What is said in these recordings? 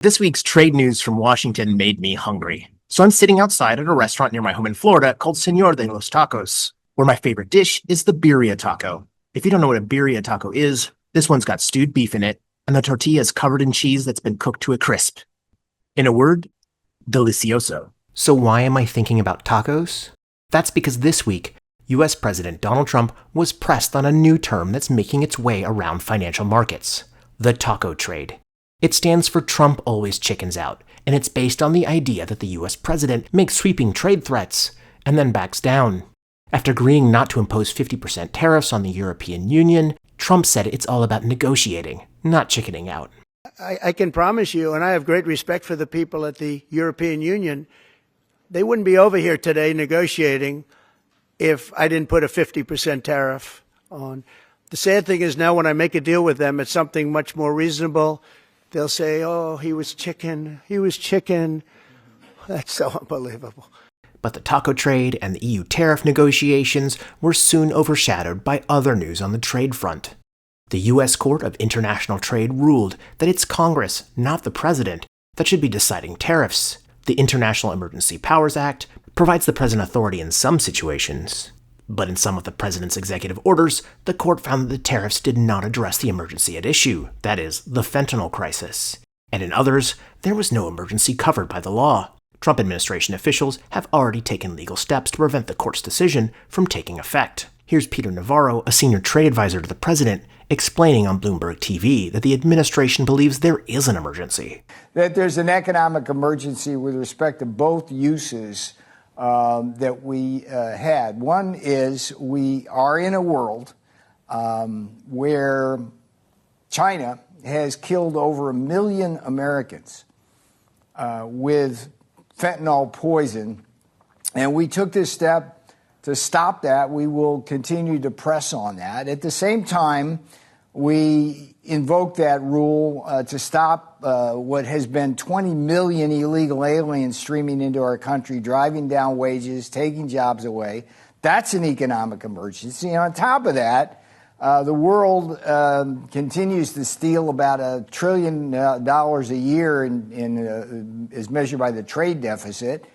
This week's trade news from Washington made me hungry. So I'm sitting outside at a restaurant near my home in Florida called Señor de los Tacos, where my favorite dish is the birria taco. If you don't know what a birria taco is, this one's got stewed beef in it, and the tortilla is covered in cheese that's been cooked to a crisp. In a word, delicioso. So why am I thinking about tacos? That's because this week, US President Donald Trump was pressed on a new term that's making its way around financial markets: the taco trade. It stands for Trump always chickens out, and it's based on the idea that the US president makes sweeping trade threats and then backs down. After agreeing not to impose 50% tariffs on the European Union, Trump said it's all about negotiating, not chickening out. I can promise you, and I have great respect for the people at the European Union, they wouldn't be over here today negotiating if I didn't put a 50% tariff on. The sad thing is now when I make a deal with them, it's something much more reasonable. They'll say, oh, he was chicken. That's so unbelievable. But the taco trade and the EU tariff negotiations were soon overshadowed by other news on the trade front. The U.S. Court of International Trade ruled that it's Congress, not the president, that should be deciding tariffs. The International Emergency Powers Act provides the president authority in some situations. But in some of the president's executive orders, the court found that the tariffs did not address the emergency at issue, that is, the fentanyl crisis. And in others, there was no emergency covered by the law. Trump administration officials have already taken legal steps to prevent the court's decision from taking effect. Here's Peter Navarro, a senior trade advisor to the president, explaining on Bloomberg TV that the administration believes there is an emergency. That there's an economic emergency with respect to both uses that we had. One is we are in a world where China has killed over 1 million Americans with fentanyl poison, and we took this step to stop that. We will continue to press on that. At the same time, we invoked that rule to stop what has been 20 million illegal aliens streaming into our country, driving down wages, taking jobs away. That's an economic emergency. And on top of that, the world continues to steal about $1 trillion a year as measured by the trade deficit.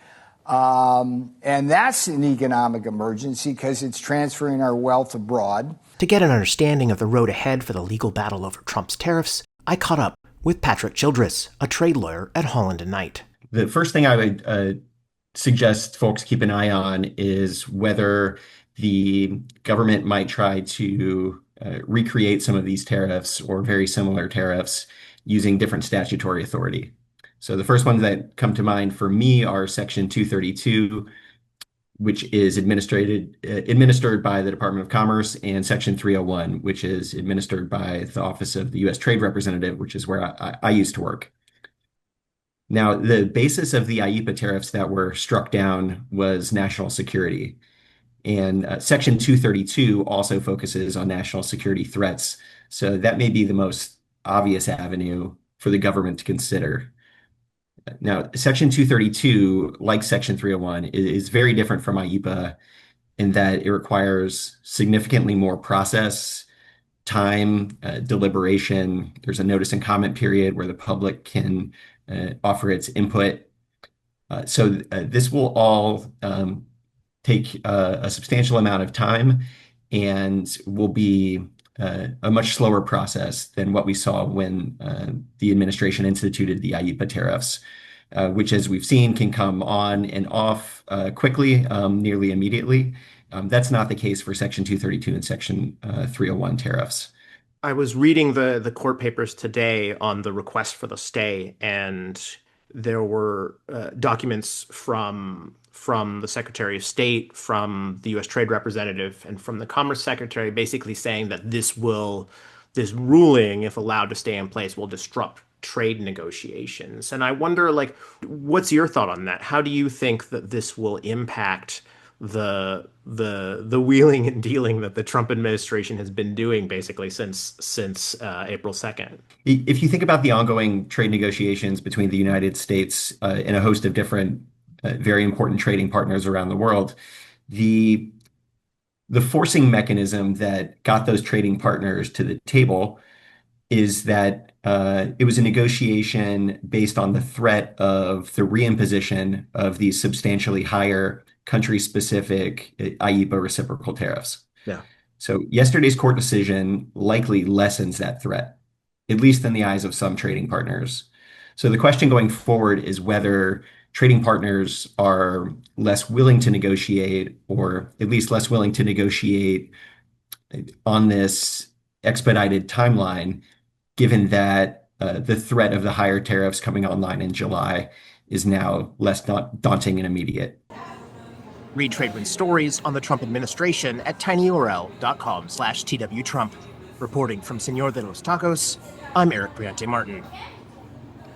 And that's an economic emergency because it's transferring our wealth abroad. To get an understanding of the road ahead for the legal battle over Trump's tariffs, I caught up with Patrick Childress, a trade lawyer at Holland & Knight. The first thing I would suggest folks keep an eye on is whether the government might try to recreate some of these tariffs or very similar tariffs using different statutory authority. So the first ones that come to mind for me are Section 232, which is administered by the Department of Commerce, and Section 301, which is administered by the Office of the U.S. Trade Representative, which is where I used to work. Now, the basis of the IEEPA tariffs that were struck down was national security. And Section 232 also focuses on national security threats. So that may be the most obvious avenue for the government to consider. Now, Section 232, like Section 301, is very different from IEEPA in that it requires significantly more process, time, deliberation. There's a notice and comment period where the public can offer its input. So this will all take a substantial amount of time and will be a much slower process than what we saw when the administration instituted the IEEPA tariffs, which, as we've seen, can come on and off quickly, nearly immediately. That's not the case for Section 232 and Section 301 tariffs. I was reading the court papers today on the request for the stay, and there were documents from the Secretary of State, from the U.S. Trade Representative, and from the Commerce Secretary, basically saying that this ruling, if allowed to stay in place, will disrupt trade negotiations. And I wonder, what's your thought on that? How do you think that this will impact the wheeling and dealing that the Trump administration has been doing basically since April 2nd? If you think about the ongoing trade negotiations between the United States and a host of different very important trading partners around the world, the forcing mechanism that got those trading partners to the table is that it was a negotiation based on the threat of the reimposition of these substantially higher country-specific IEEPA reciprocal tariffs. Yeah. So yesterday's court decision likely lessens that threat, at least in the eyes of some trading partners. So the question going forward is whether trading partners are less willing to negotiate, or at least less willing to negotiate on this expedited timeline, given that the threat of the higher tariffs coming online in July is now less daunting and immediate. Read TradeWinds stories on the Trump administration at tinyurl.com/twtrump. Reporting from Señor de los Tacos, I'm Eric Briante Martin.